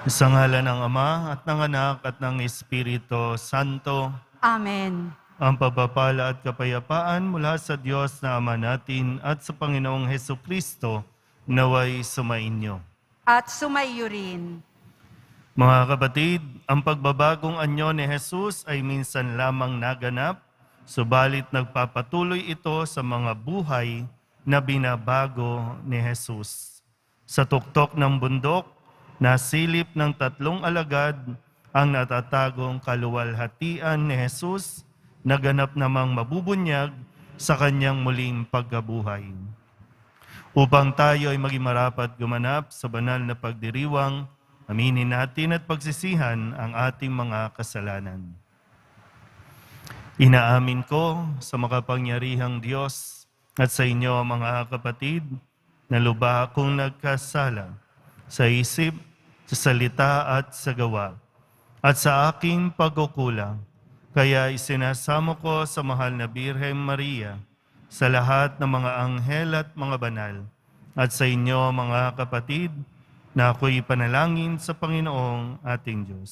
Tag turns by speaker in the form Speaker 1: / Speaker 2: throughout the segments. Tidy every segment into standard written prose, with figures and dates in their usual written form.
Speaker 1: Sa ngalan ng Ama at ng Anak at ng Espiritu Santo,
Speaker 2: Amen.
Speaker 1: ang pagpapala at kapayapaan mula sa Diyos na Ama natin at sa Panginoong Hesukristo naway sumainyo.
Speaker 2: At sumaiyo rin.
Speaker 1: Mga kapatid, ang pagbabagong anyo ni Jesus ay minsan lamang naganap, subalit nagpapatuloy ito sa mga buhay na binabago ni Jesus. Sa tuktok ng bundok, nasilip ng 3 alagad ang natatagong kaluwalhatian ni Jesus, naganap namang mabubunyag sa kanyang muling pagkabuhay. Upang tayo ay maging marapat gumanap sa banal na pagdiriwang, aminin natin at pagsisihan ang ating mga kasalanan. Inaamin ko sa makapangyarihang Diyos at sa inyo mga kapatid na lubha akong nagkasala sa isip, sa salita at sa gawa at sa aking pagkukulang. Kaya isinasamo ko sa mahal na Birhen Maria, sa lahat ng mga anghel at mga banal, at sa inyo mga kapatid, na ako'y panalangin sa Panginoong ating Diyos.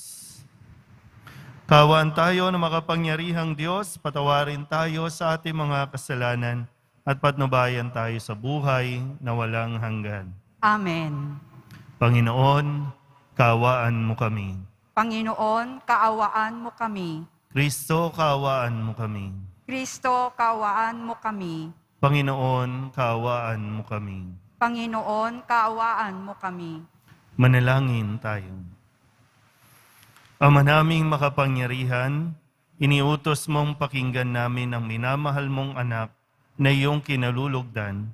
Speaker 1: Kawaan tayo ng makapangyarihang Diyos, patawarin tayo sa ating mga kasalanan, at patnubayan tayo sa buhay na walang hanggan.
Speaker 2: Amen.
Speaker 1: Panginoon, kaawaan mo kami.
Speaker 2: Panginoon, kaawaan mo kami.
Speaker 1: Kristo, kaawaan mo kami.
Speaker 2: Kristo, kaawaan mo kami.
Speaker 1: Panginoon, kaawaan mo kami.
Speaker 2: Panginoon, kaawaan mo kami.
Speaker 1: Manalangin tayo. Ama naming makapangyarihan, iniutos mong pakinggan namin ang minamahal mong anak na iyong kinalulugdan.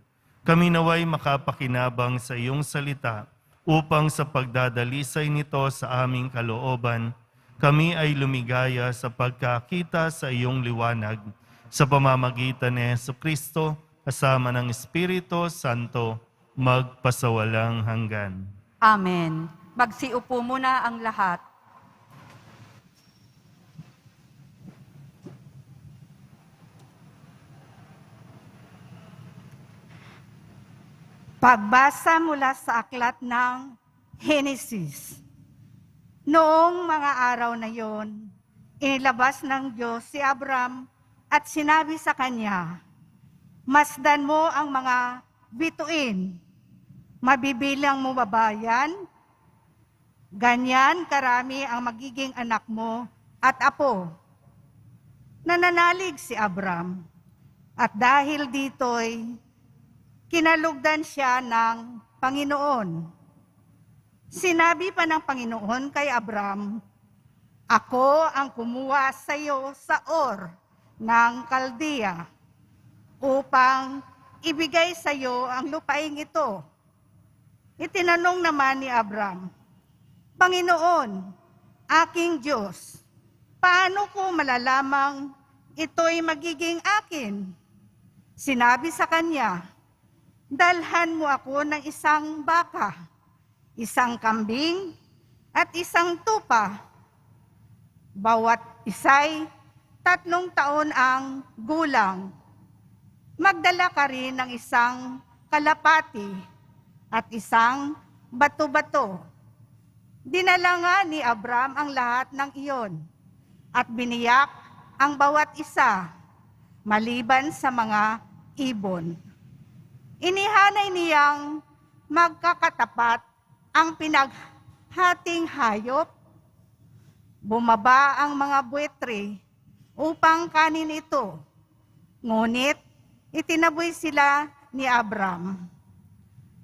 Speaker 1: Kami naway makapakinabang sa iyong salita upang sa pagdadalisay nito sa aming kalooban, kami ay lumigaya sa pagkakita sa iyong liwanag sa pamamagitan ni Jesucristo kasama ng Espiritu Santo magpasawalang hanggan.
Speaker 2: Amen. Magsiupo muna ang lahat. Pagbasa mula sa aklat ng Henesis. Noong mga araw na yon, inilabas ng Diyos si Abram at sinabi sa kanya, "Masdan mo ang mga bituin, mabibilang mo ba yan? Ganyan karami ang magiging anak mo at apo." Nananalig si Abram, at dahil dito'y kinalugdan siya ng Panginoon. Sinabi pa ng Panginoon kay Abram, "Ako ang kumuha sa iyo sa Ur ng Kaldea upang ibigay sa iyo ang lupaing ito." Itinanong naman ni Abram, "Panginoon, aking Diyos, paano ko malalamang ito'y magiging akin?" Sinabi sa kanya, "Dalhan mo ako ng isang baka, isang kambing, at isang tupa. Bawat isa'y 3 taon ang gulang. Magdala ka rin ng isang kalapati at isang bato-bato." Dinala nga ni Abram ang lahat ng iyon at biniyak ang bawat isa, maliban sa mga ibon. Inihanay niyang magkakatapat ang pinaghating hayop. Bumaba ang mga buwetre upang kanin ito, ngunit itinaboy sila ni Abram.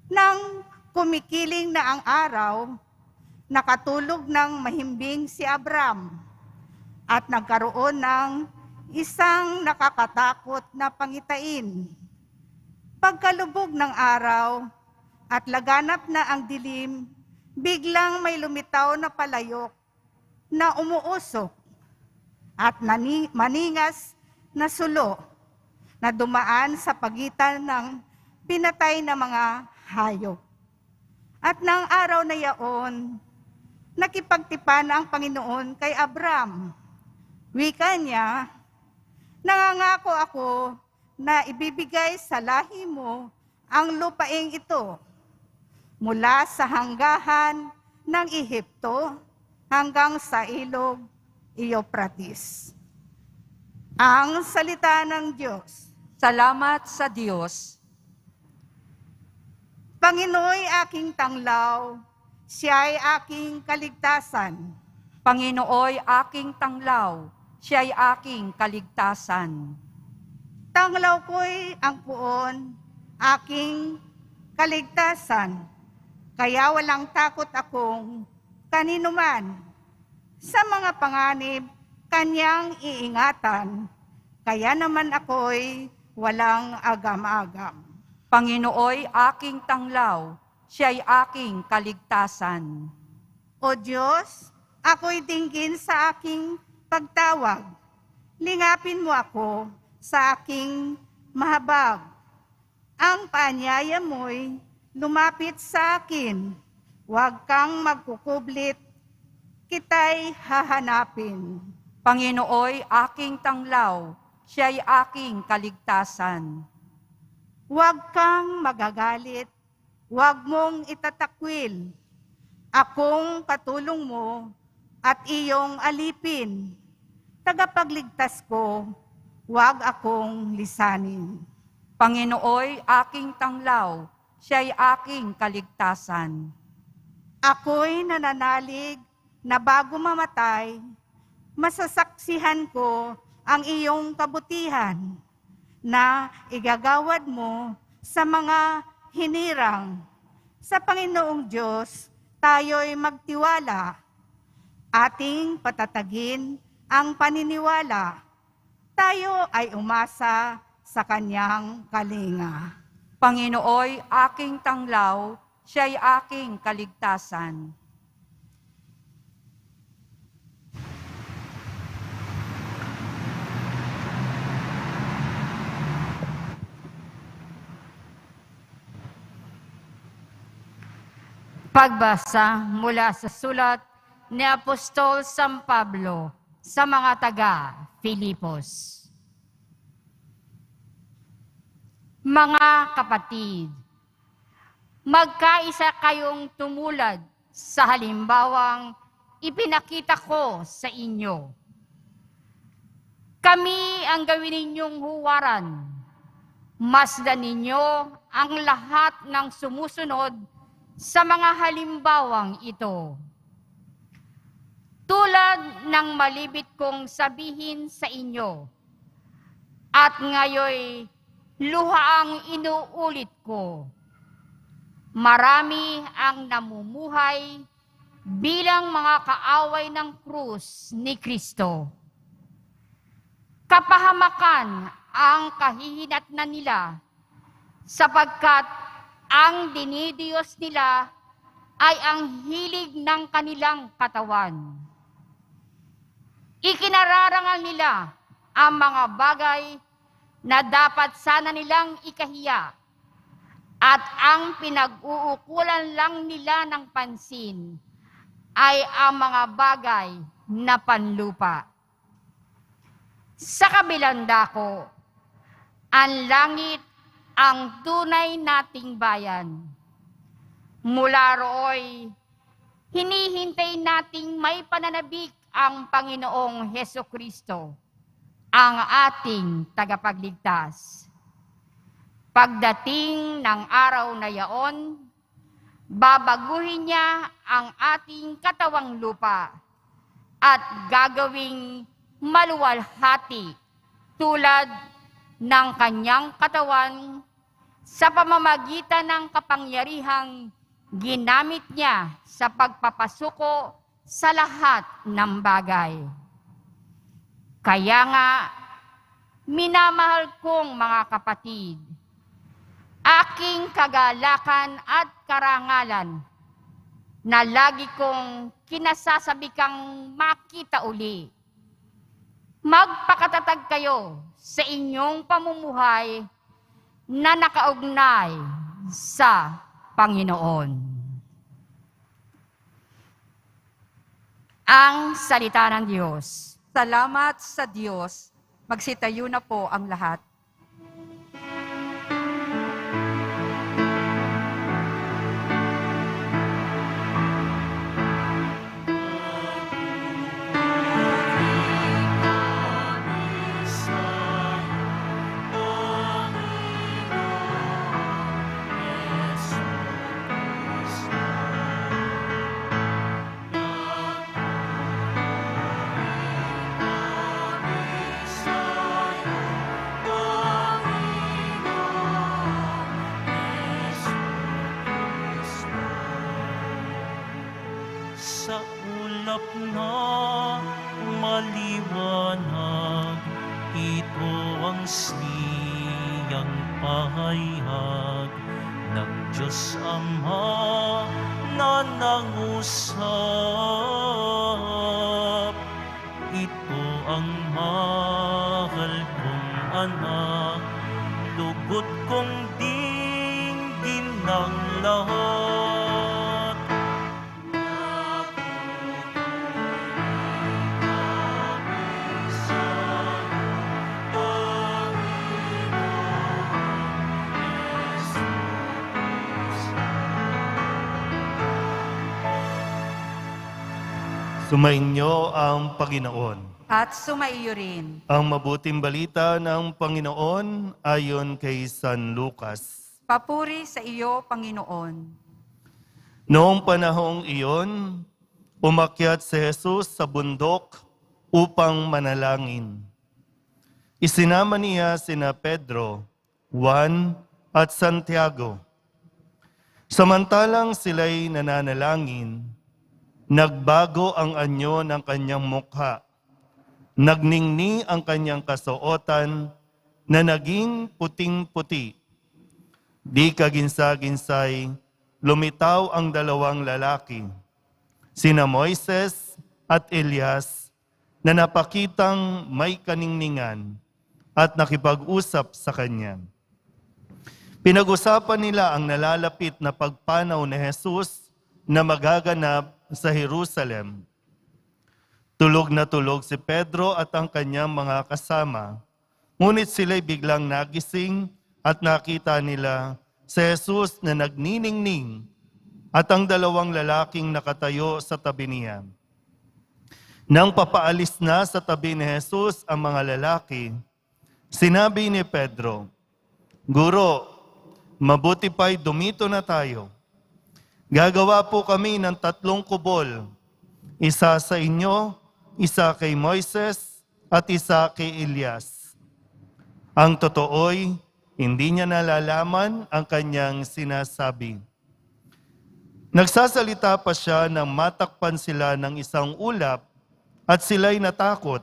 Speaker 2: Nang kumikiling na ang araw, nakatulog ng mahimbing si Abram at nagkaroon ng isang nakakatakot na pangitain. Pagkalubog ng araw at laganap na ang dilim, biglang may lumitaw na palayok na umuusok at maningas na sulo na dumaan sa pagitan ng pinatay na mga hayop. At ng araw na yaon, nakipagtipan ang Panginoon kay Abram. Wika niya, "Nangangako ako na ibibigay sa lahi mo ang lupaing ito, mula sa hanggahan ng Ehipto hanggang sa ilog Euphrates. Ang salita ng Diyos.
Speaker 3: Salamat sa Diyos.
Speaker 2: Panginooy aking tanglaw, siya'y aking kaligtasan.
Speaker 3: Panginooy aking tanglaw, siya'y aking kaligtasan.
Speaker 2: Tanglaw ko'y ang puon, aking kaligtasan. Kaya walang takot akong kaninuman. Sa mga panganib, kanyang iingatan. Kaya naman ako'y walang agam-agam.
Speaker 3: Panginooy aking tanglaw, siya'y aking kaligtasan.
Speaker 2: O Diyos, ako'y dinggin sa aking pagtawag. Lingapin mo ako sa aking mahabag. Ang paanyaya mo'y lumapit sa akin. Huwag kang magkukublit, kita'y hahanapin.
Speaker 3: Panginooy aking tanglaw, siya'y aking kaligtasan.
Speaker 2: Huwag kang magagalit, huwag mong itatakwil. Akong katulong mo at iyong alipin. Tagapagligtas ko, huwag akong lisanin.
Speaker 3: Panginooy aking tanglaw, siya'y aking kaligtasan.
Speaker 2: Ako'y nananalig na bago mamatay, masasaksihan ko ang iyong kabutihan na igagawad mo sa mga hinirang. Sa Panginoong Diyos, tayo'y magtiwala. Ating patatagin ang paniniwala. Tayo ay umasa sa kanyang kalinga.
Speaker 3: Panginooy aking tanglaw, siya'y aking kaligtasan.
Speaker 4: Pagbasa mula sa sulat ni Apostol San Pablo sa mga taga-Filipos. Mga kapatid, magkaisa kayong tumulad sa halimbawang ipinakita ko sa inyo. Kami ang gawin ninyong huwaran. Masdan ninyo ang lahat ng sumusunod sa mga halimbawang ito. Tulad ng malibit kong sabihin sa inyo, at ngayoy luhaang inuulit ko, marami ang namumuhay bilang mga kaaway ng krus ni Kristo. Kapahamakan ang kahihinatnan nila sapagkat ang dinidiyos nila ay ang hilig ng kanilang katawan. Ikinararangal nila ang mga bagay na dapat sana nilang ikahiya at ang pinag-uukulan lang nila ng pansin ay ang mga bagay na panlupa. Sa kabilang dako, ang langit ang tunay nating bayan. Mula rooy, hinihintay nating may pananabik ang Panginoong Hesukristo, ang ating tagapagligtas. Pagdating ng araw na yaon, babaguhin niya ang ating katawang lupa at gagawing maluwalhati tulad ng kanyang katawan sa pamamagitan ng kapangyarihang ginamit niya sa pagpapasuko sa lahat ng bagay. Kaya nga, minamahal kong mga kapatid, aking kagalakan at karangalan na lagi kong kinasasabi kang makita uli. Magpakatatag kayo sa inyong pamumuhay na nakaugnay sa Panginoon. Ang salita ng Diyos.
Speaker 3: Salamat sa Diyos. Magsitayo na po ang lahat.
Speaker 5: na maliwanag, ito ang siyang pahayag ng Diyos Ama na nangusap. Ito ang mahal kong anak, dugot kong dinggin ng lahat.
Speaker 1: Sumainyo ang Panginoon.
Speaker 3: At sumaiyo rin.
Speaker 1: Ang mabuting balita ng Panginoon ayon kay San Lucas.
Speaker 3: Papuri sa iyo, Panginoon.
Speaker 1: Noong panahong iyon, umakyat si Jesus sa bundok upang manalangin. Isinama niya sina Pedro, Juan at Santiago. Samantalang sila'y nananalangin, nagbago ang anyo ng kanyang mukha. Nagningning ang kanyang kasuotan na naging puting-puti. Di kaginsa-ginsay, lumitaw ang dalawang lalaki, sina Moises at Elias, na napakitang may kaningningan at nakipag-usap sa kanya. Pinag-usapan nila ang nalalapit na pagpanaw ni Jesus na magaganap sa Jerusalem. Tulog na tulog si Pedro at ang kanyang mga kasama, ngunit sila'y biglang nagising at nakita nila si Jesus na nagniningning at ang dalawang lalaking nakatayo sa tabi niya. Nang papaalis na sa tabi ni Jesus ang mga lalaki, sinabi ni Pedro, "Guro, mabuti pa'y dumito na tayo. Gagawa po kami ng 3 kubol, isa sa inyo, isa kay Moises, at isa kay Elias." Ang totoo'y, hindi niya nalalaman ang kanyang sinasabi. Nagsasalita pa siya nang matakpan sila ng isang ulap at sila'y natakot.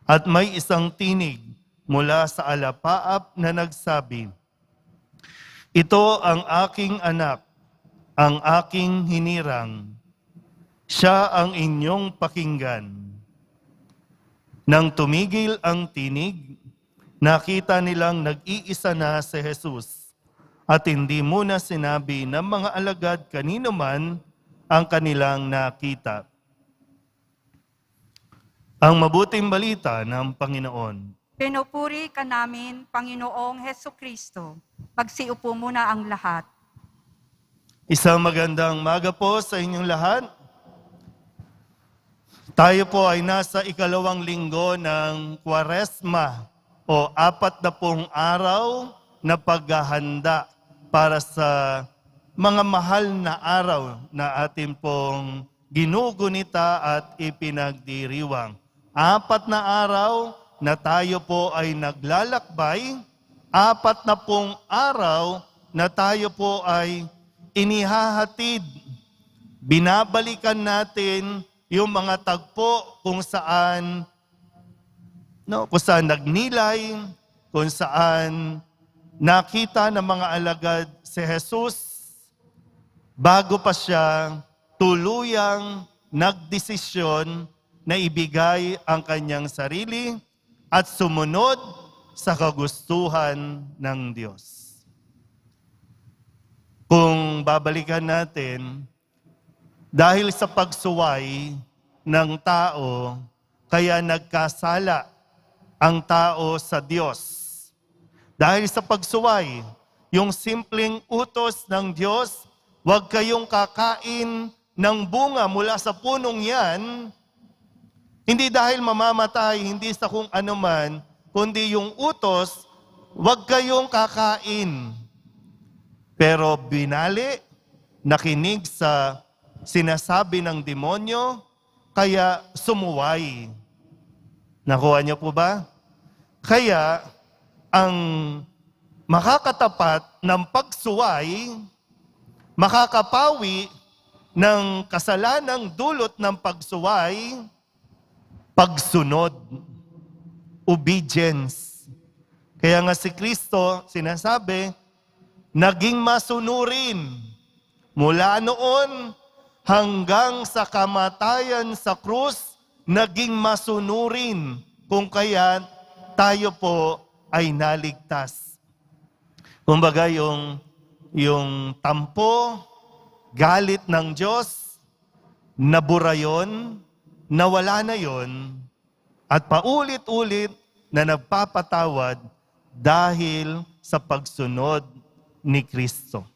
Speaker 1: At may isang tinig mula sa alapaap na nagsabi, "Ito ang aking anak, ang aking hinirang. Siya ang inyong pakinggan." Nang tumigil ang tinig, nakita nilang nag-iisa na si Jesus at hindi muna sinabi ng mga alagad kanino man ang kanilang nakita. Ang mabuting balita ng Panginoon.
Speaker 3: Pinupuri ka namin, Panginoong Hesukristo. Magsiupo muna ang lahat.
Speaker 1: Isang magandang maga po sa inyong lahat. Tayo po ay nasa 2nd linggo ng Kwaresma o 40 araw na paghahanda para sa mga mahal na araw na atin pong ginugunita at ipinagdiriwang. 4 na araw na tayo po ay naglalakbay, 40 araw na tayo po ay inihahatid. Binabalikan natin yung mga tagpo kung saan nagnilay, kung saan nakita ng mga alagad si Jesus bago pa siya tuluyang nagdesisyon na ibigay ang kanyang sarili at sumunod sa kagustuhan ng Diyos. Kung babalikan natin, dahil sa pagsuway ng tao, kaya nagkasala ang tao sa Diyos. Dahil sa pagsuway, yung simpleng utos ng Diyos, huwag kayong kakain ng bunga mula sa punong yan, hindi dahil mamamatay, hindi sa kung anuman, kundi yung utos, huwag kayong kakain. Pero binali, nakinig sa sinasabi ng demonyo, kaya sumuway. Nakuha niyo po ba? Kaya, ang makakatapat ng pagsuway, makakapawi ng kasalanang dulot ng pagsuway, pagsunod, obedience. Kaya nga si Kristo, sinasabi, naging masunurin mula noon hanggang sa kamatayan sa krus, naging masunurin kung kaya tayo po ay naligtas. Kumbaga yung tampo, galit ng Diyos, nabura yun, nawala na yun, at paulit-ulit na nagpapatawad dahil sa pagsunod ni Kristo.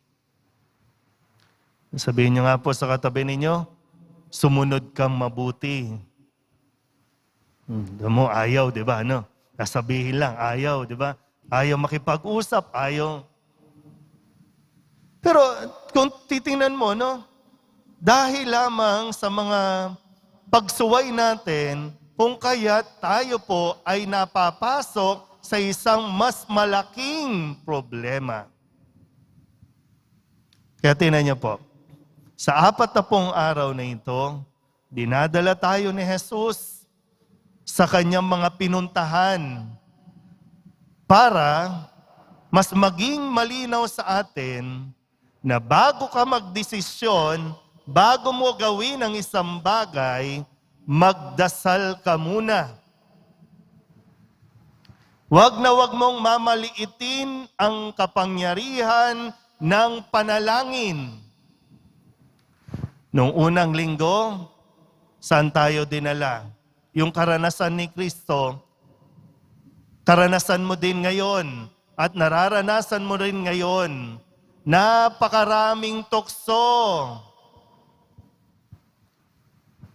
Speaker 1: Sabihin niyo nga po sa katabi ninyo, sumunod kang mabuti. Mo ayaw, di ba? Ano? Nasabihin lang, ayaw, di ba? Ayaw makipag-usap, ayaw. Pero kung titingnan mo, no? Dahil lamang sa mga pagsuway natin, kung kaya tayo po ay napapasok sa isang mas malaking problema. Kaya tingnan niyo po, sa 40 araw na ito, dinadala tayo ni Jesus sa kanyang mga pinuntahan para mas maging malinaw sa atin na bago ka magdesisyon, bago mo gawin ang isang bagay, magdasal ka muna. Huwag na huwag mong mamaliitin ang kapangyarihan ng panalangin. Noong unang linggo, saan tayo dinala? Yung karanasan ni Kristo, karanasan mo din ngayon at nararanasan mo rin ngayon. Napakaraming tukso.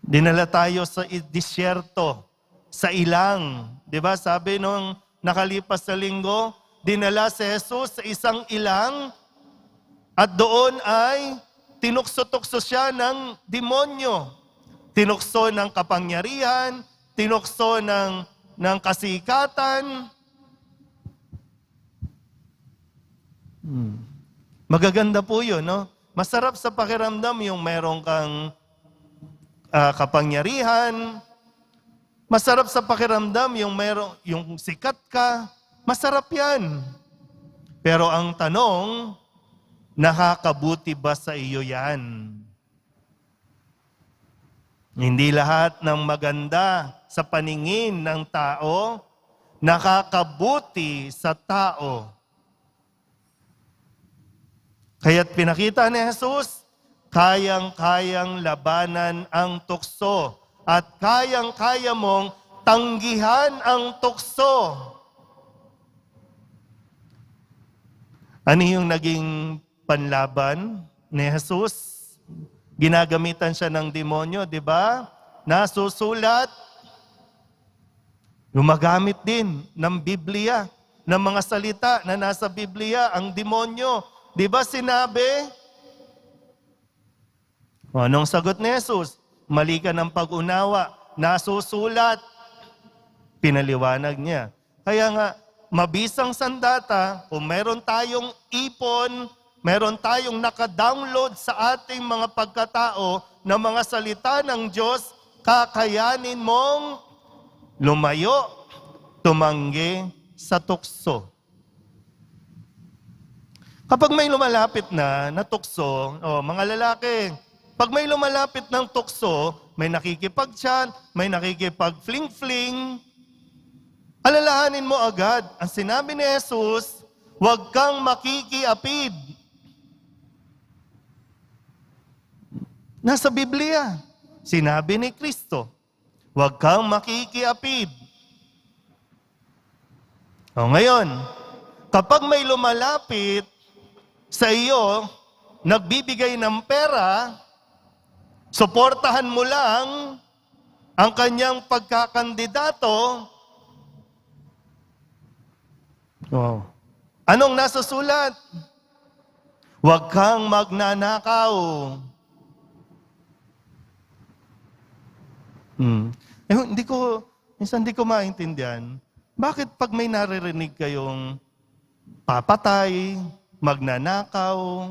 Speaker 1: Dinala tayo sa disyerto, sa ilang. Di ba? Sabi nung nakalipas sa linggo, dinala si Jesus sa isang ilang at doon ay tinukso-tukso siya ng demonyo. Tinukso ng kapangyarihan, tinukso ng kasikatan. Magaganda po yun, no? Masarap sa pakiramdam yung meron kang kapangyarihan. Masarap sa pakiramdam yung sikat ka. Masarap yan. Pero ang tanong, nakakabuti ba sa iyo yan? Hindi lahat ng maganda sa paningin ng tao, nakakabuti sa tao. Kaya't pinakita ni Jesus, kayang-kayang labanan ang tukso at kayang-kaya mong tanggihan ang tukso. Ano yung naging panlaban ni Jesus? Ginagamitan siya ng demonyo, di ba? Nasusulat. Gumagamit din ng Biblia, ng mga salita na nasa Biblia, ang demonyo. Di ba sinabi? Anong sagot ni Jesus? Mali ka ng pag-unawa. Nasusulat. Pinaliwanag niya. Kaya nga, mabisang sandata, kung meron tayong ipon, meron tayong naka-download sa ating mga pagkatao ng mga salita ng Diyos, kakayanin mong lumayo, tumanggi sa tukso. Kapag may lumalapit na tukso, mga lalaki, pag may lumalapit ng tukso, may nakikipag-chat, may nakikipag-fling-fling, alalahanin mo agad, ang sinabi ni Jesus, huwag kang makikiapid. Nasa Biblia, sinabi ni Kristo, huwag kang makikiapid. Ngayon, kapag may lumalapit sa iyo, nagbibigay ng pera, suportahan mo lang ang kanyang pagkakandidato. Anong nasa sulat? Huwag kang magnanakaw. Minsan hindi ko maintindihan. Bakit pag may naririnig kayong papatay, magnanakaw,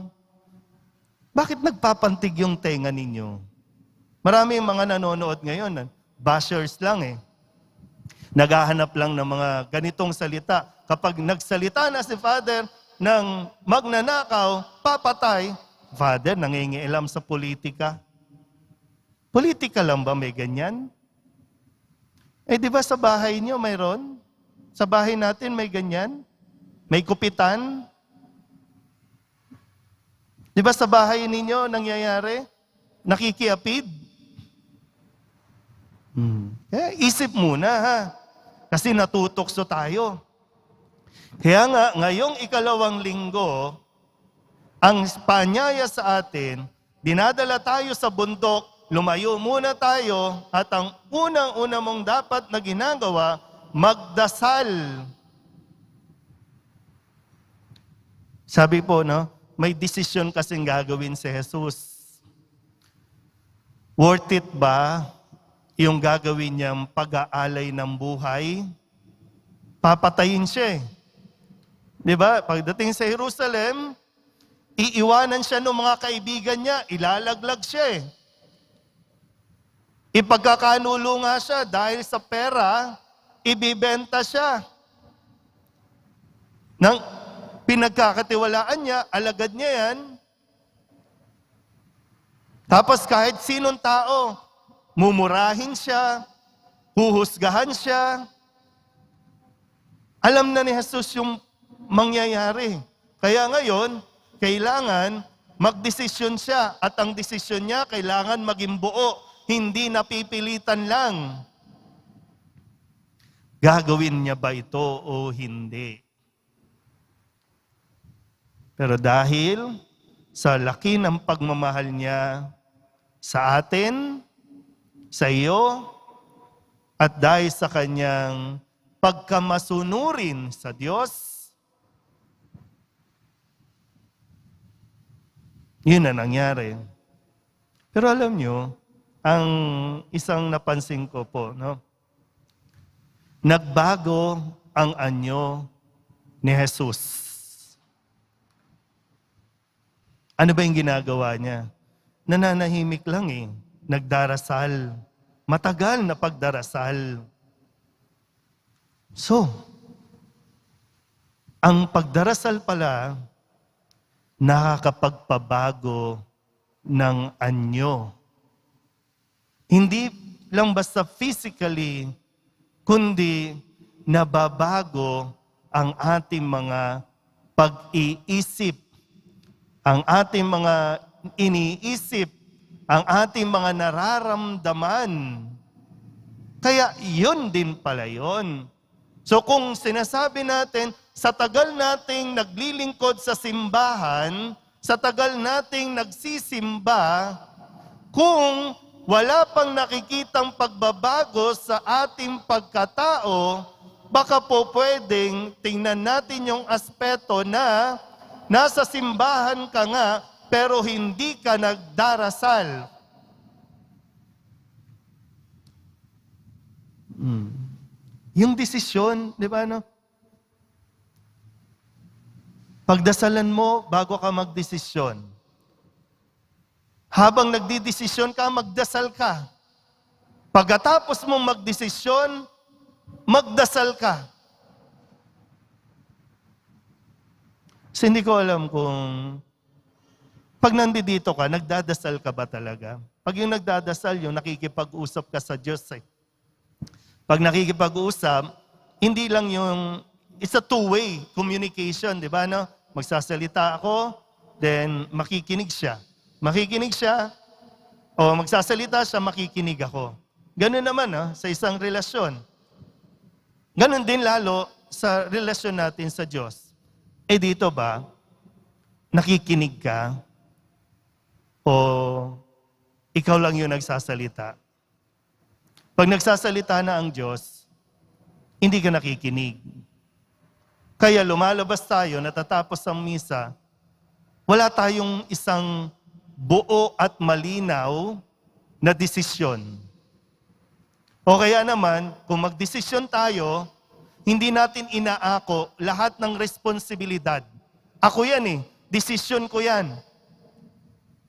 Speaker 1: Bakit nagpapantig yung tenga ninyo? Marami yung mga nanonood ngayon, bashers lang eh. Naghahanap lang ng mga ganitong salita. Kapag nagsalita na si Father ng magnanakaw, papatay, Father, nangingialam sa politika. Politika lang ba may ganyan? Eh di ba sa bahay niyo mayroon? Sa bahay natin may ganyan? May kupitan? Di ba sa bahay ninyo nangyayari? Nakikiapid? Isip muna ha. Kasi natutokso tayo. Kaya nga, ngayong ikalawang linggo, ang panyaya sa atin, dinadala tayo sa bundok, lumayo muna tayo, at ang unang-una mong dapat na ginagawa, magdasal. Sabi po, no, may desisyon kasing gagawin si Jesus. Worth it ba yung gagawin niyang pag-aalay ng buhay? Papatayin siya eh. Di ba? Pagdating sa Jerusalem, iiwanan siya ng mga kaibigan niya, ilalaglag siya eh. Ipagkakanulo nga siya dahil sa pera, ibibenta siya. Nang pinagkakatiwalaan niya, alagad niya yan. Tapos kahit sinong tao, mumurahin siya, huhusgahan siya. Alam na ni Jesus yung mangyayari. Kaya ngayon, kailangan magdesisyon siya at ang desisyon niya kailangan maging buo, hindi napipilitan lang. Gagawin niya ba ito o hindi? Pero dahil sa laki ng pagmamahal niya sa atin, sa iyo, at dahil sa kanyang pagkamasunurin sa Diyos, yun na nangyari. Pero alam nyo, ang isang napansin ko po, no? Nagbago ang anyo ni Jesus. Ano ba yung ginagawa niya? Nananahimik lang eh. Nagdarasal. Matagal na pagdarasal. So, ang pagdarasal pala, nakakapagpabago ng anyo. Hindi lang basta physically, kundi nababago ang ating mga pag-iisip, ang ating mga iniisip, ang ating mga nararamdaman. Kaya yun din pala yun. So kung sinasabi natin, sa tagal nating naglilingkod sa simbahan, sa tagal nating nagsisimba, kung wala pang nakikitang pagbabago sa ating pagkatao, baka po pwedeng tingnan natin yung aspeto na nasa simbahan ka nga, pero hindi ka nagdarasal. Yung desisyon, di ba, no? Pagdasalan mo bago ka magdesisyon. Habang nagdidesisyon ka, magdasal ka. Pagkatapos mong magdesisyon, magdasal ka. So hindi ko alam kung pag nandito ka, nagdadasal ka ba talaga? Pag yung nagdadasal, yung nakikipag-usap ka sa Diyos eh. Pag nakikipag-usap, hindi lang yung, it's a two-way communication, di ba, no? Magsasalita ako, then makikinig siya. Makikinig siya, o magsasalita siya, makikinig ako. Ganun naman, no? Sa isang relasyon. Ganun din lalo sa relasyon natin sa Diyos. Eh dito ba, nakikinig ka, o ikaw lang yung nagsasalita? Pag nagsasalita na ang Diyos, hindi ka nakikinig. Kaya lumalabas tayo, natatapos ang misa, wala tayong isang buo at malinaw na desisyon. O kaya naman, kung magdesisyon tayo, hindi natin inaako lahat ng responsibilidad. Ako yan eh, desisyon ko yan.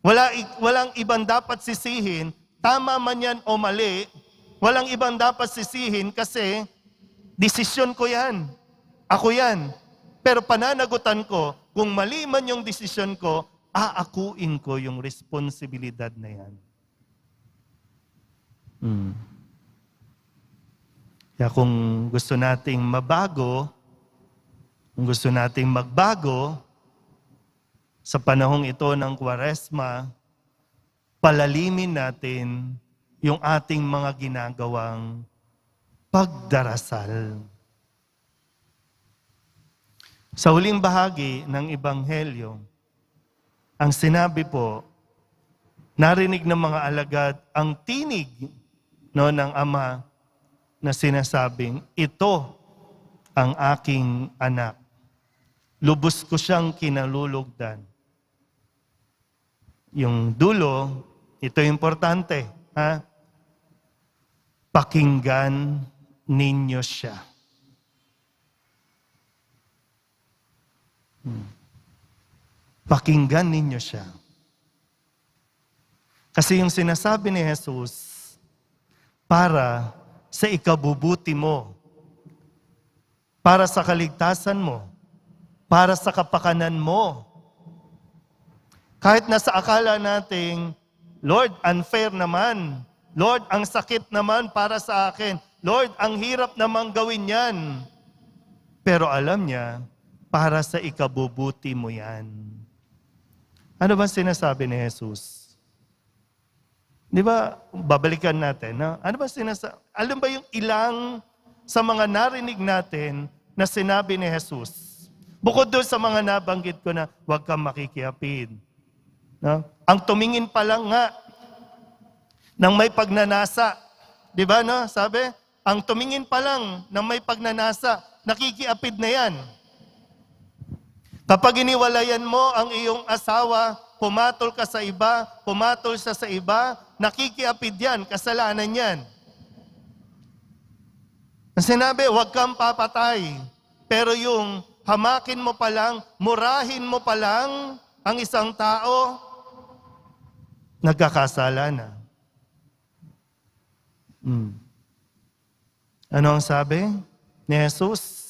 Speaker 1: Walang ibang dapat sisihin, tama man yan o mali. Walang ibang dapat sisihin kasi desisyon ko yan. Ako yan. Pero pananagutan ko, kung mali man yung desisyon ko, aakuin ko yung responsibilidad na yan. Kaya kung gusto nating mabago, kung gusto nating magbago, sa panahong ito ng Kwaresma, palalimin natin yung ating mga ginagawang pagdarasal. Sa huling bahagi ng Ebanghelyo, ang sinabi po, narinig ng mga alagad ang tinig ng Ama na sinasabing, ito ang aking anak. Lubos ko siyang kinalulugdan. Yung dulo, ito importante. Pakinggan ninyo siya. Pakinggan ninyo siya. Kasi yung sinasabi ni Jesus, para sa ikabubuti mo, para sa kaligtasan mo, para sa kapakanan mo. Kahit nasa akala nating, Lord, unfair naman. Lord, ang sakit naman para sa akin. Lord, ang hirap naman gawin yan. Pero alam niya, para sa ikabubuti mo yan. Ano ba sinasabi ni Jesus? Di ba, babalikan natin. No? Ano ba sinasabi? Alam ba yung ilang sa mga narinig natin na sinabi ni Jesus? Bukod doon sa mga nabanggit ko na huwag kang makikiapid. No? Ang tumingin pa lang nga ng may pagnanasa. Di ba, no? Sabi, ang tumingin pa lang ng may pagnanasa, nakikiapid na yan. Kapag iniwalayan mo ang iyong asawa, pumatol ka sa iba, pumatol siya sa iba, nakikiapid yan, kasalanan yan. Ang sinabi, huwag kang papatay. Pero yung hamakin mo pa lang, murahin mo pa lang ang isang tao, nagkakasala na. Ano ang sabi ni Jesus?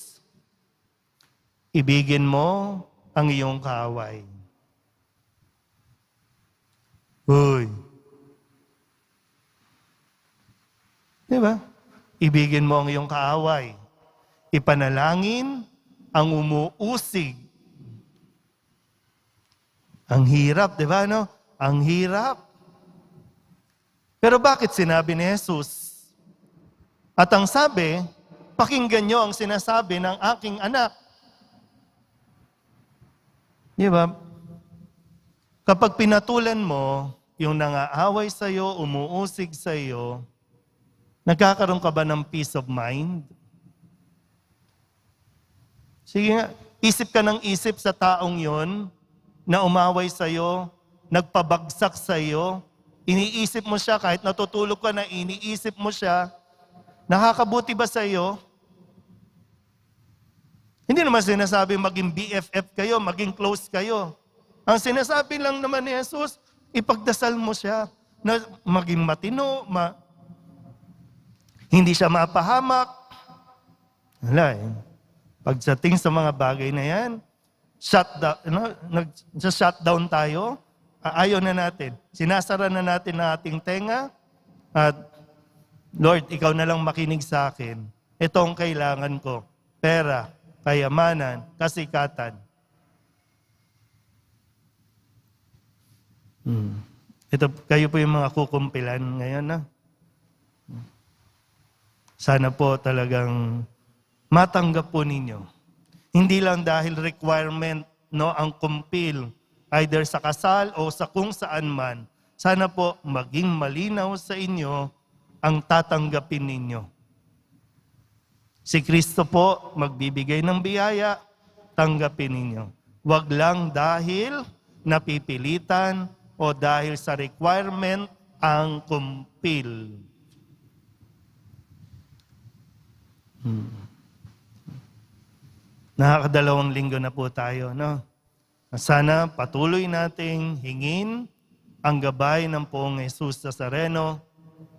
Speaker 1: Ibigin mo ang iyong kaaway. Uy. Di ba? Ibigin mo ang iyong kaaway. Ipanalangin ang umuusig. Ang hirap, di ba, no? Ang hirap. Pero bakit sinabi ni Jesus? At ang sabi, pakinggan nyo ang sinasabi ng aking anak. Di ba? Kapag pinatulan mo, yung nangaaway sa'yo, umuusig sa'yo, nagkakaroon ka ba ng peace of mind? Sige nga, isip ka ng isip sa taong yon na umaway sa'yo, nagpabagsak sa'yo, iniisip mo siya, kahit natutulog ka na iniisip mo siya, nakakabuti ba sa'yo? Hindi naman sinasabi maging BFF kayo, maging close kayo. Ang sinasabi lang naman ni Jesus, ipagdasal mo siya na maging matino, hindi siya mapahamak. Wala eh. Pagdating sa mga bagay na yan, nag-shutdown tayo, ayaw na natin. Sinasara na natin ang ating tenga, at Lord, ikaw na lang makinig sa akin. Ito ang kailangan ko. Pera, kayamanan, kasikatan. Ito, kayo po yung mga kukumpilan ngayon, na? Sana po talagang matanggap po ninyo. Hindi lang dahil requirement, no, ang kumpil, either sa kasal o sa kung saan man. Sana po maging malinaw sa inyo ang tatanggapin ninyo. Si Kristo po magbibigay ng biyaya, tanggapin ninyo. Huwag lang dahil napipilitan o dahil sa requirement ang kumpil. Nakakadalawang linggo na po tayo, no? Sana patuloy nating hingin ang gabay ng Poong Jesus Nazareno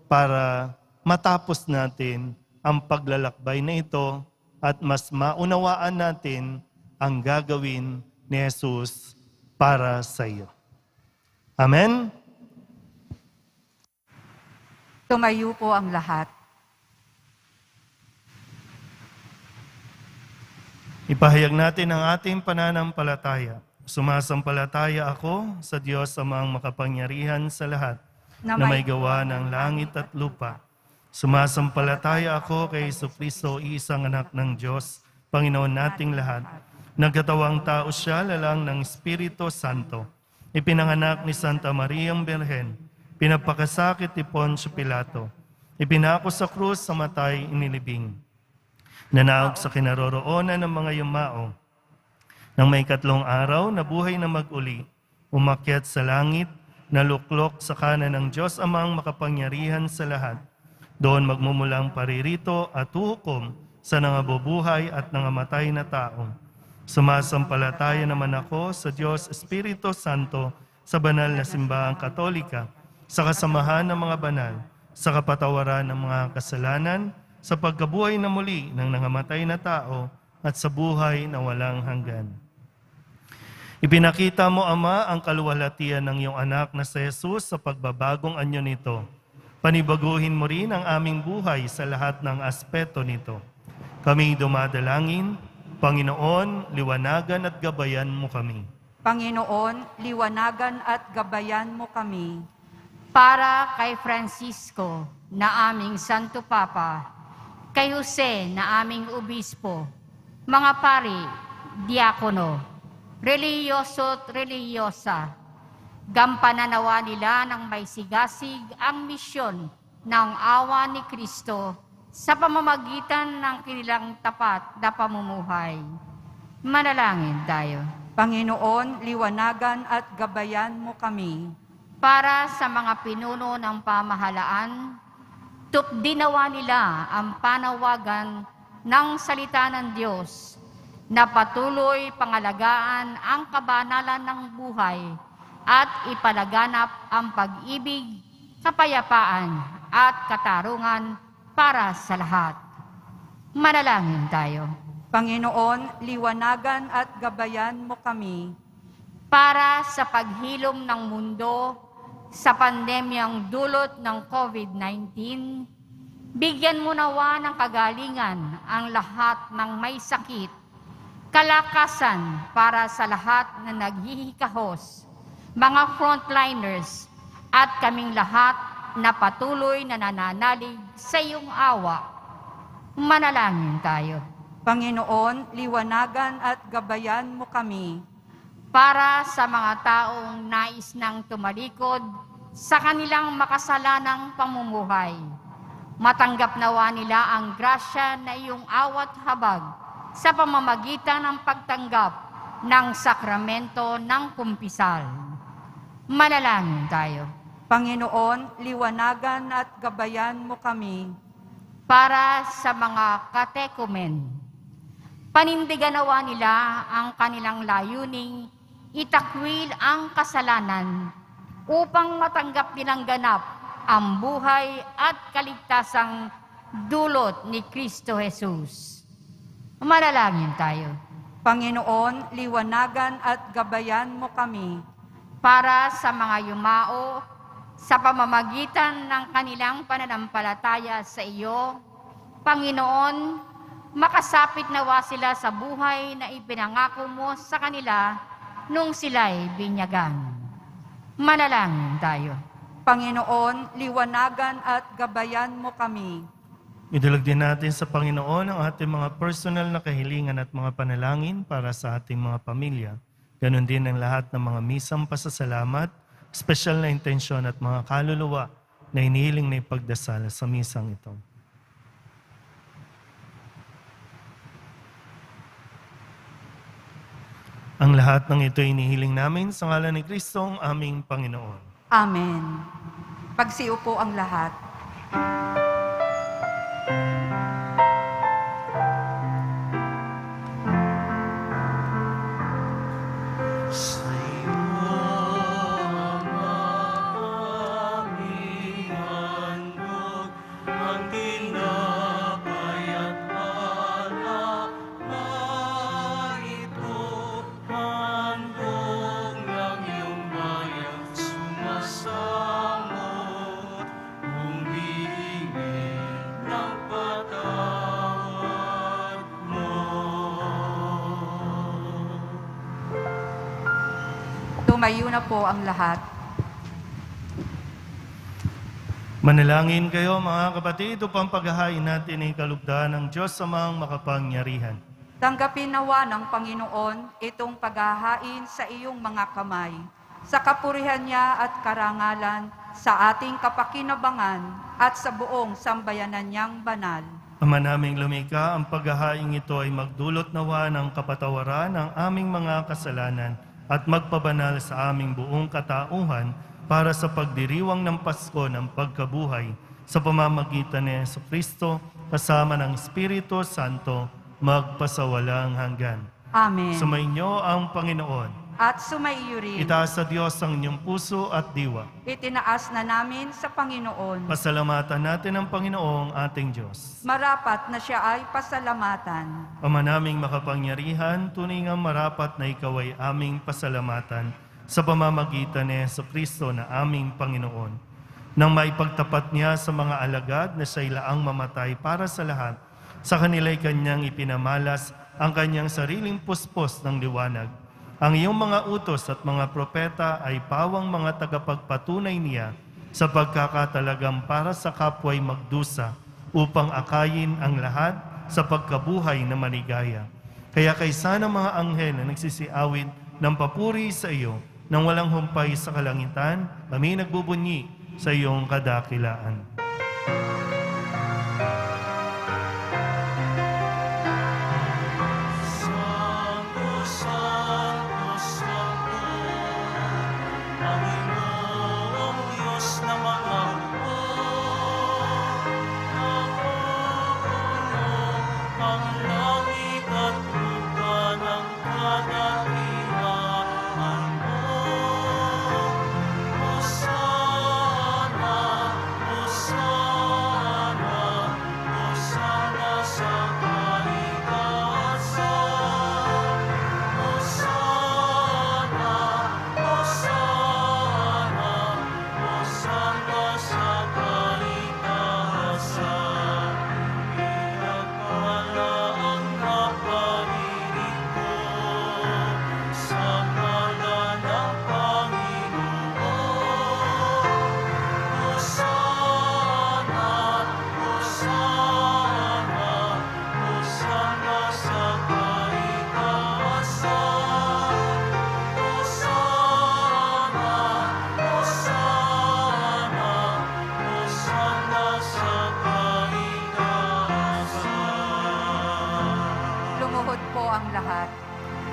Speaker 1: para matapos natin ang paglalakbay na ito at mas maunawaan natin ang gagawin ni Jesus para sa iyo. Amen?
Speaker 3: Tumayo po ang lahat.
Speaker 1: Ipahayag natin ang ating pananampalataya. Sumasampalataya ako sa Diyos Amang makapangyarihan sa lahat, na may gawa ng langit at lupa. Sumasampalataya ako kay Jesucristo, isang anak ng Diyos, Panginoon nating lahat. Nagkatawang tao siya, lalang ng Espiritu Santo. Ipinanganak ni Santa Mariang Birhen. Pinapakasakit ni Poncio Pilato. Ipinako sa krus, sa matay, inilibing. Nanaog sa kinaroroonan ng mga yumao. Nang may 3 araw, nabuhay na mag-uli, umakyat sa langit, naluklok sa kanan ng Diyos Amang makapangyarihan sa lahat. Doon magmumulang paririto at hukom sa nangabubuhay at nangamatay na tao. Sumasampalataya naman ako sa Diyos Espiritu Santo, sa banal na simbahang Katolika, sa kasamahan ng mga banal, sa kapatawaran ng mga kasalanan, sa pagkabuhay na muli ng nangamatay na tao, at sa buhay na walang hanggan. Ipinakita mo, Ama, ang kaluwalhatian ng iyong anak na si Jesus sa pagbabagong anyo nito. Panibaguhin mo rin ang aming buhay sa lahat ng aspeto nito. Kami dumadalangin, Panginoon, liwanagan at gabayan mo kami.
Speaker 3: Panginoon, liwanagan at gabayan mo kami.
Speaker 4: Para kay Francisco na aming Santo Papa, kay Jose na aming Obispo, mga pari, diakono, relihiyoso at relihiyosa, gampanan nawa nila ng may sigasig ang misyon ng awa ni Kristo sa pamamagitan ng kanilang tapat na pamumuhay. Manalangin tayo.
Speaker 3: Panginoon, liwanagan at gabayan mo kami.
Speaker 4: Para sa mga pinuno ng pamahalaan, tupdinawa nila ang panawagan ng salita ng Diyos na patuloy pangalagaan ang kabanalan ng buhay at ipalaganap ang pag-ibig, kapayapaan at katarungan para sa lahat. Manalangin tayo.
Speaker 3: Panginoon, liwanagan at gabayan mo kami.
Speaker 4: Para sa paghilom ng mundo sa pandemyang dulot ng COVID-19, bigyan mo nawa ng kagalingan ang lahat ng may sakit, kalakasan para sa lahat na naghihikahos, mga frontliners at kaming lahat na patuloy na nananalig sa iyong awa. Manalangin tayo.
Speaker 3: Panginoon, liwanagan at gabayan mo kami.
Speaker 4: Para sa mga taong nais nang tumalikod sa kanilang makasalanang pamumuhay, matanggap nawa nila ang grasya na iyong awat habag sa pamamagitan ng pagtanggap ng sakramento ng kumpisal. Manalangin tayo.
Speaker 3: Panginoon, liwanagan at gabayan mo kami.
Speaker 4: Para sa mga katekumen, panindigan nawa nila ang kanilang layuning itakwil ang kasalanan upang matanggap nilang ganap ang buhay at kaligtasang dulot ni Kristo Jesus. Manalangin tayo.
Speaker 3: Panginoon, liwanagan at gabayan mo kami.
Speaker 4: Para sa mga yumao sa pamamagitan ng kanilang pananampalataya sa iyo, Panginoon, makasapit nawa sila sa buhay na ipinangako mo sa kanila nung sila'y binyagan. Manalangin tayo.
Speaker 3: Panginoon, liwanagan at gabayan mo kami.
Speaker 1: Idulog din natin sa Panginoon ang ating mga personal na kahilingan at mga panalangin para sa ating mga pamilya. Ganon din ang lahat ng mga misang pasasalamat, espesyal na intensyon at mga kaluluwa na inihiling na ipagdasal sa misang ito. Ang lahat ng ito inihiling namin sa ngalan ni Kristo ang aming Panginoon.
Speaker 3: Amen. Pagsiupo ang lahat.
Speaker 5: Sa'yo, Ama,
Speaker 3: Tumayo na po ang lahat.
Speaker 1: Manalangin kayo mga kapatid upang paghahain natin ay kalugdan ng Diyos Amang makapangyarihan.
Speaker 3: Tanggapin nawa ng Panginoon itong paghahain sa iyong mga kamay, sa kapurihan niya at karangalan, sa ating kapakinabangan at sa buong sambayanan niyang banal.
Speaker 1: Ama naming lumikha, ang paghahain ito ay magdulot nawa ng kapatawaran ng aming mga kasalanan at magpabanal sa aming buong katauhan para sa pagdiriwang ng Pasko ng pagkabuhay sa pamamagitan ni Jesucristo kasama ng Espiritu Santo magpasawalang hanggan.
Speaker 3: Amen.
Speaker 1: Sumainyo ang Panginoon.
Speaker 3: At sumaiyo rin.
Speaker 1: Itaas sa Diyos ang inyong puso at diwa.
Speaker 3: Itinaas na namin sa Panginoon.
Speaker 1: Pasalamatan natin ang Panginoong ating Diyos.
Speaker 3: Marapat na siya ay pasalamatan.
Speaker 1: Ama naming makapangyarihan, tunay nga marapat na ikaw ay aming pasalamatan sa pamamagitan ni Jesucristo na aming Panginoon. Nang maipagtapat niya sa mga alagad na siya'y laang mamatay para sa lahat, sa kanila'y kanyang ipinamalas ang kanyang sariling puspos ng liwanag. Ang iyong mga utos at mga propeta ay pawang mga tagapagpatunay niya sa pagkakatalagang para sa kapwa'y magdusa upang akayin ang lahat sa pagkabuhay na maligaya. Kaya kaysa ng mga anghel na nagsisiawit ng papuri sa iyo nang walang humpay sa kalangitan, kami nagbubunyi sa iyong kadakilaan.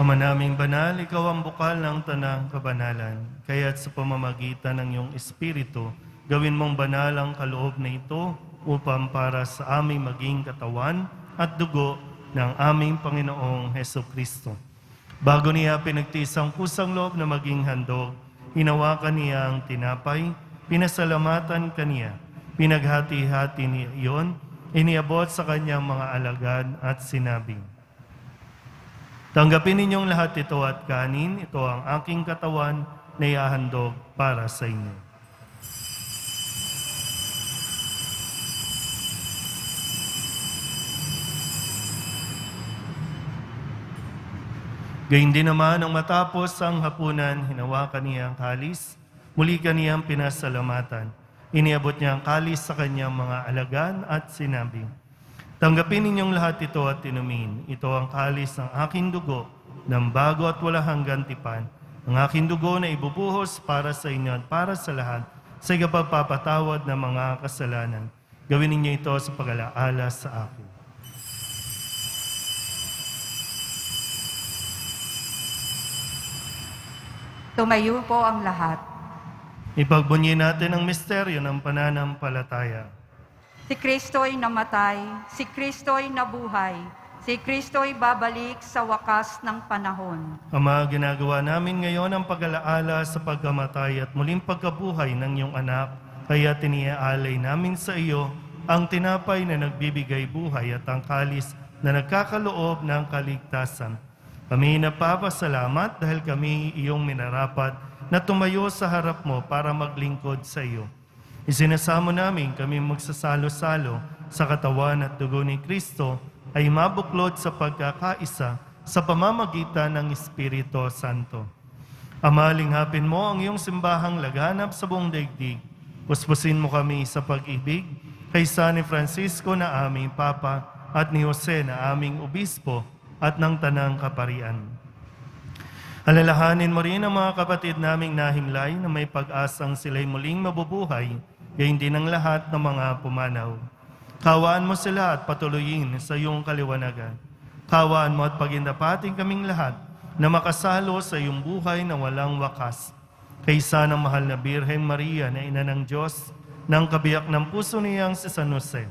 Speaker 1: Ama naming banal, ikaw ang bukal ng tanang kabanalan. Kaya't sa pamamagitan ng iyong Espiritu, gawin mong banal ang kaloob na ito upang para sa aming maging katawan at dugo ng aming Panginoong Hesukristo. Bago niya pinagtiis ang kusang loob na maging handog, hinawakan niya ang tinapay, pinasalamatan kaniya, pinaghati-hati niya iyon, iniabot sa kanyang mga alagad at sinabi, tanggapin ninyong lahat ito at kanin, ito ang aking katawan na ihahandog para sa inyo. Gayun din naman, nang matapos ang hapunan, hinawakan niya ang kalis, muli kaniyang pinasalamatan. Iniabot niya ang kalis sa kanyang mga alagad at sinabi, tanggapin ninyong lahat ito at inumin. Ito ang kalis ng aking dugo, ng bago at wala hanggang tipan. Ang aking dugo na ibubuhos para sa inyo at para sa lahat, sa ikapagpapatawad ng mga kasalanan. Gawin ninyo ito sa pag-alaala sa akin.
Speaker 3: Tumayo po ang lahat.
Speaker 1: Ipagbunyi natin ang misteryo ng pananampalataya.
Speaker 3: Si Kristo'y namatay, si Kristo'y nabuhay, si Kristo'y babalik sa wakas ng panahon.
Speaker 1: Ama, ginagawa namin ngayon ang pag-alaala sa pagkamatay at muling pagkabuhay ng iyong anak, kaya tiniaalay namin sa iyo ang tinapay na nagbibigay buhay at ang kalis na nagkakaloob ng kaligtasan. Kami napapasalamat dahil kami iyong minarapat na tumayo sa harap mo para maglingkod sa iyo. Isinasamo namin kami magsasalo-salo sa katawan at dugo ni Kristo ay mabuklod sa pagkakaisa sa pamamagitan ng Espiritu Santo. Ama, linghapin mo ang iyong simbahang laganap sa buong daigdig. Puspusin mo kami sa pag-ibig kaysa ni Francisco na aming Papa at ni Jose na aming Obispo at ng Tanang Kaparian. Alalahanin mo rin ang mga kapatid naming nahimlay na may pag-asang sila'y muling mabubuhay, gayon din ang lahat ng mga pumanaw. Kawaan mo sila at patuloyin sa iyong kaliwanagan. Kawaan mo at pagindapating kaming lahat na makasalo sa iyong buhay na walang wakas. Kaysa ng mahal na Birheng Maria na ina ng Diyos, ng kabiyak ng puso niyang si San Jose.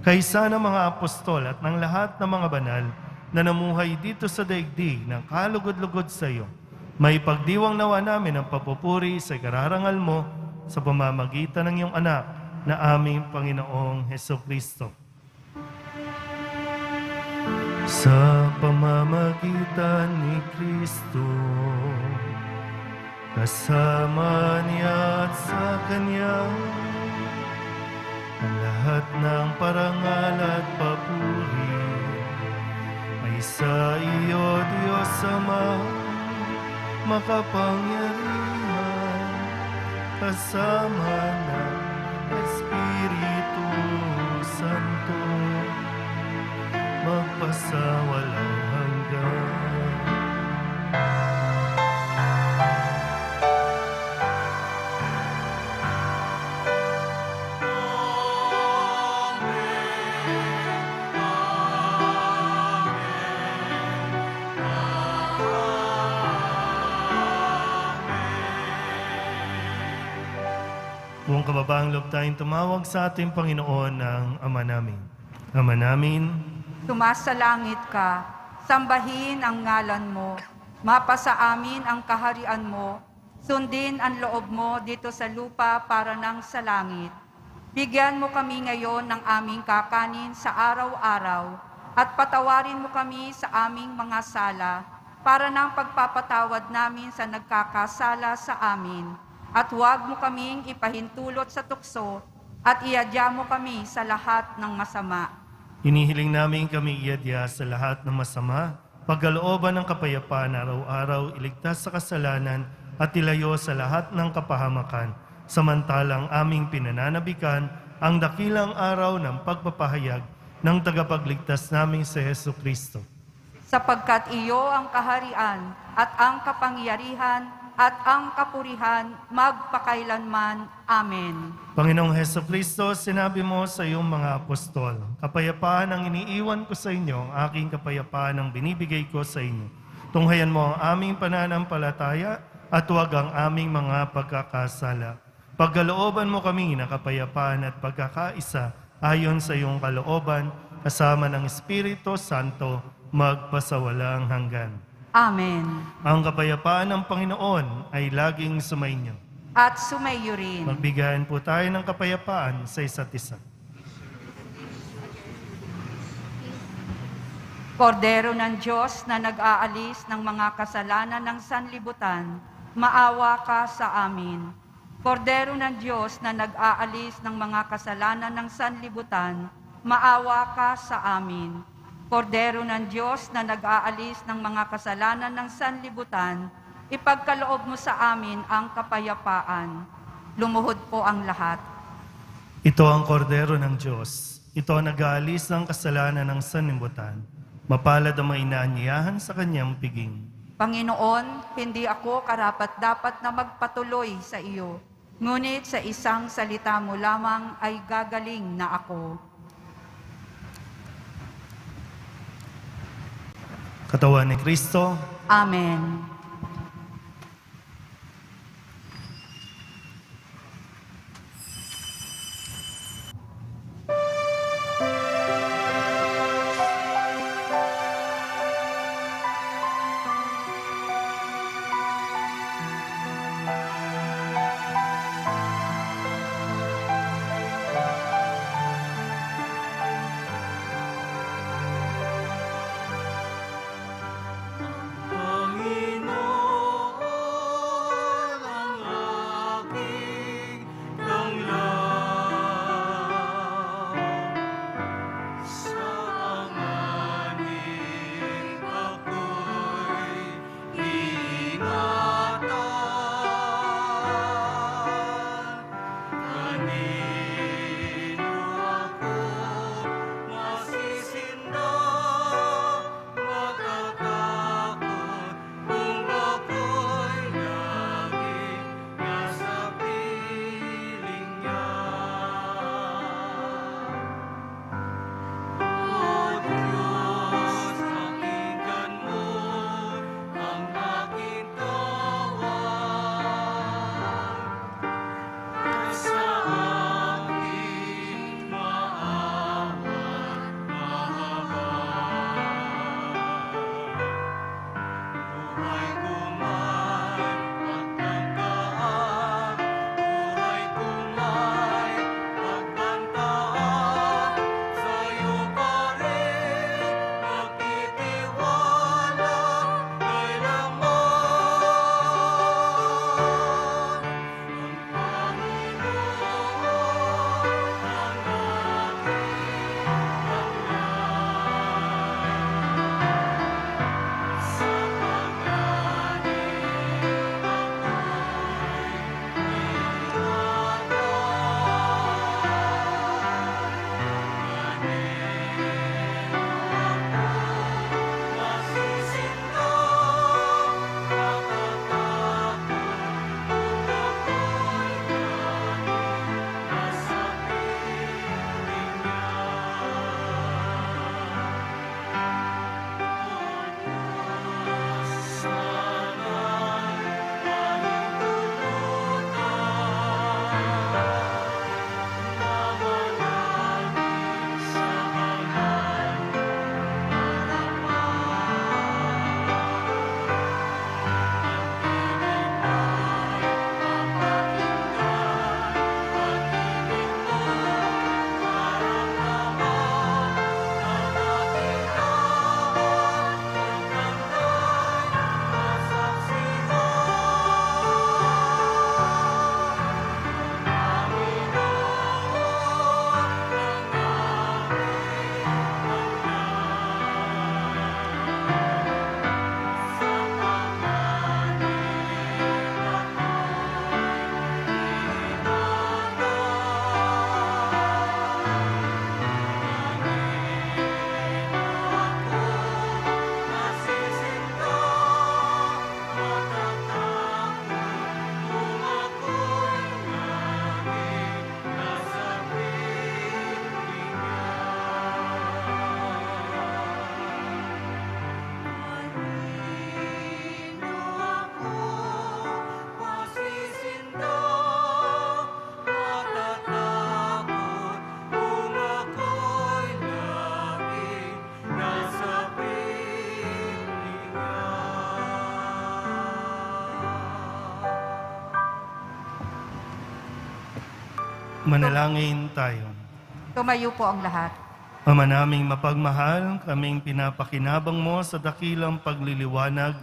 Speaker 1: Kaysa ng mga apostol at ng lahat ng mga banal na namuhay dito sa daigdig ng kalugod-lugod sa iyo. May pagdiwang nawa namin ang papupuri sa kararangal mo sa pamamagitan ng iyong anak na aming Panginoong Hesukristo. Sa pamamagitan ni Kristo, kasama niya at sa Kanya, ang lahat ng parangal at papuri ay sa iyo, Diyos Ama, makapangyarihan, kasama ng Espiritu Santo, magpasawalang hanggan. Buong kababaang loob tayong tumawag sa ating Panginoon ng Ama namin. Ama namin,
Speaker 3: Sumasalangit ka, sambahin ang ngalan mo, mapasa amin ang kaharian mo, sundin ang loob mo dito sa lupa para nang sa langit. Bigyan mo kami ngayon ng aming kakanin sa araw-araw at patawarin mo kami sa aming mga sala para nang pagpapatawad namin sa nagkakasala sa amin. At huwag mo kaming ipahintulot sa tukso at iadya mo kami sa lahat ng masama.
Speaker 1: hinihiling namin kami iadya sa lahat ng masama, pagkalooban ng kapayapaan araw-araw, iligtas sa kasalanan at ilayo sa lahat ng kapahamakan, samantalang aming pinananabikan ang dakilang araw ng pagpapahayag ng tagapagligtas naming si Jesucristo.
Speaker 3: Sapagkat iyo ang kaharian at ang kapangyarihan at ang kapurihan magpakailanman. Amen.
Speaker 1: Panginoong Jesucristo, sinabi mo sa iyong mga apostol, kapayapaan ang iniiwan ko sa inyo, ang aking kapayapaan ang binibigay ko sa inyo. Tunghayan mo ang aming pananampalataya at huwag ang aming mga pagkakasala. Pagkalooban mo kami na kapayapaan at pagkakaisa ayon sa iyong kalooban, kasama ng Espiritu Santo, magpasawalang hanggan.
Speaker 3: Amen.
Speaker 1: Ang kapayapaan ng Panginoon ay laging sumainyo.
Speaker 3: At sumayo rin.
Speaker 1: Magbigayan po tayo ng kapayapaan sa isa't isa.
Speaker 3: Kordero ng Diyos na nag-aalis ng mga kasalanan ng sanlibutan, maawa ka sa amin. Kordero ng Diyos na nag-aalis ng mga kasalanan ng sanlibutan, maawa ka sa amin. Kordero ng Diyos na nag-aalis ng mga kasalanan ng sanlibutan, ipagkaloob mo sa amin ang kapayapaan. Lumuhod po ang lahat.
Speaker 1: Ito ang kordero ng Diyos. Ito ang nag-aalis ng kasalanan ng sanlibutan. Mapalad ang mainaanyayahan sa kanyang piging.
Speaker 3: Panginoon, hindi ako karapat-dapat na magpatuloy sa iyo. Ngunit sa isang salita mo lamang ay gagaling na ako.
Speaker 1: Katawan ni Kristo,
Speaker 3: Amen.
Speaker 5: Panginoon
Speaker 1: Manalangin tayo.
Speaker 3: Tumayo po ang lahat.
Speaker 1: Ama naming mapagmahal, kaming pinapakinabang mo sa dakilang pagliliwanag.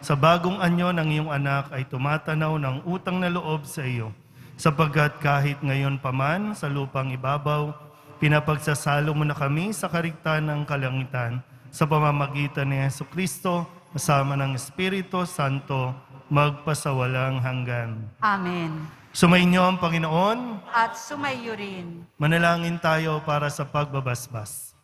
Speaker 1: Sa bagong anyo ng iyong anak ay tumatanaw ng utang na loob sa iyo. Sapagkat kahit ngayon pa man sa lupang ibabaw, pinapagsasalo mo na kami sa karigtan ng kalangitan sa pamamagitan ni Jesucristo kasama ng Espiritu Santo magpasawalang hanggan.
Speaker 3: Amen.
Speaker 1: Sumainyo ang Panginoon.
Speaker 3: At sumayo rin.
Speaker 1: Manalangin tayo para sa pagbabasbas.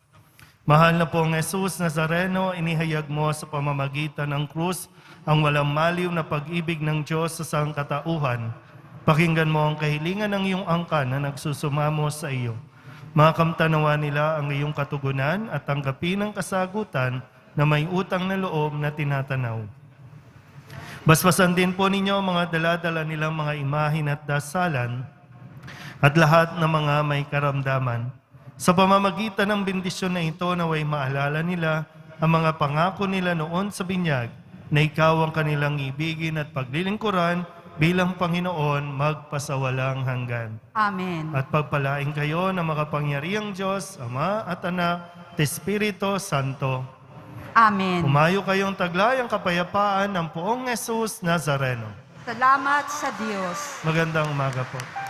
Speaker 1: Mahal na pong Jesus Nazareno, inihayag mo sa pamamagitan ng krus ang walang maliw na pag-ibig ng Diyos sa sangkatauhan. Pakinggan mo ang kahilingan ng iyong angkan na nagsusumamo sa iyo. Makamtanawa nila ang iyong katugunan at tanggapin ang kasagutan na may utang na loob na tinatanaw. Basbasan din po ninyo ang mga dala-dala nilang mga imahin at dasalan at lahat ng mga may karamdaman. Sa pamamagitan ng bendisyon na ito, naway maalala nila ang mga pangako nila noon sa binyag na ikaw ang kanilang ibigin at paglilingkuran bilang Panginoon magpasawalang hanggan.
Speaker 3: Amen.
Speaker 1: At pagpalain kayo ng makapangyarihang Diyos, Ama at Anak, at Espiritu Santo.
Speaker 3: Amen.
Speaker 1: Umayo kayong taglay ang kapayapaan ng poong Jesus Nazareno.
Speaker 3: Salamat sa Diyos.
Speaker 1: Magandang umaga po.